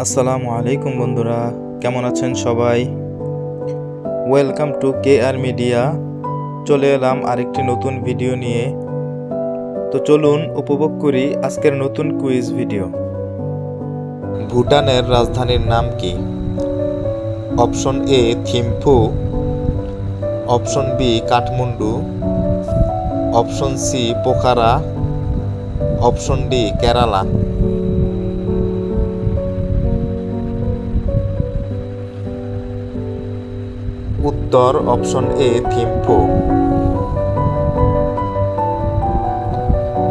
আসসালামু আলাইকুম বন্ধুরা, কেমন আছেন সবাই? Welcome to KR media. চলে এলাম আরেকটি নতুন ভিডিও নিয়ে। তো চলুন উপভোগ করি আজকের নতুন কুইজ ভিডিও। ভুটানের রাজধানীর নাম কি? Option A Thimphu, option B Kathmandu, option C Pokhara, option D Kerala. উত্তর অপশন এ থিম্ফু।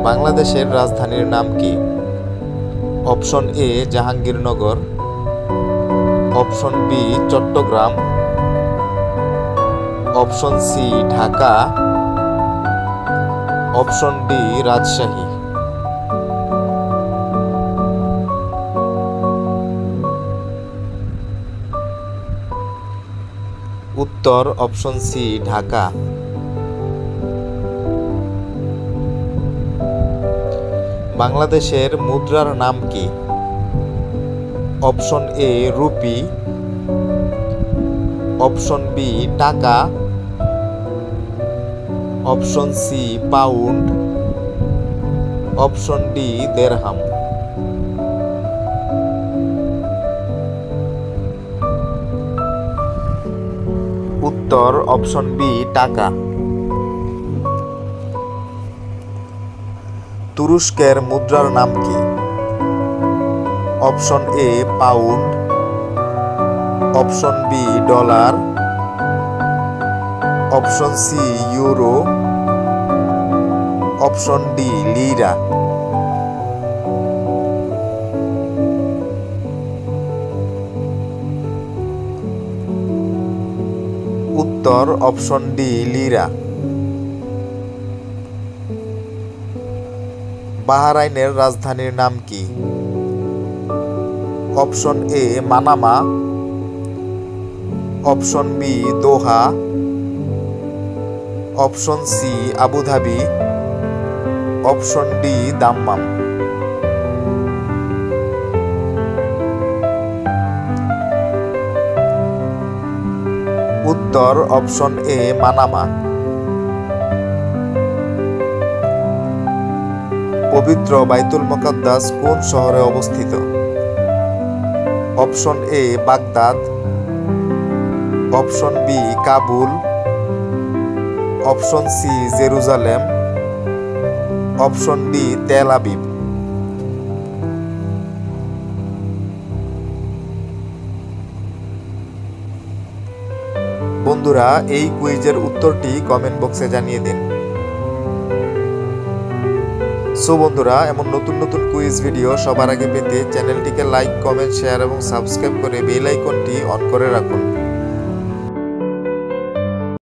বাংলাদেশের রাজধানীর নাম কি? Option A Jahangirnagar, option B Chittagong, option C Dhaka, option D Rajshahi. উত্তর অপশন সি ঢাকা। বাংলাদেশের মুদ্রার নাম কি? Option A rupee, option B taka, option C pound, option D dirham. উত্তর অপশন বি টাকা। তুরস্কের মুদ্রার নাম কি? Option A pound, option B dollar, option C euro, option D lira. উত্তর অপশন ডি লিরা। বাহরাইনের রাজধানীর নাম কি? Option A Manama, option B Doha, option C Abu Dhabi, option D Dammam. উত্তর অপশন এ মানামা। পবিত্র বাইতুল মুকাদ্দাস কোন শহরে অবস্থিত? Option A Baghdad, option B Kabul, option C Jerusalem, option D Tel Aviv. বন্ধুরা, এই কুইজের উত্তরটি কমেন্ট বক্সে জানিয়ে দিন। সো বন্ধুরা, এমন নতুন নতুন কুইজ ভিডিও সবার আগে পেতে চ্যানেলটিকে লাইক, কমেন্ট, শেয়ার এবং সাবস্ক্রাইব করে বেল আইকনটি অন করে রাখুন।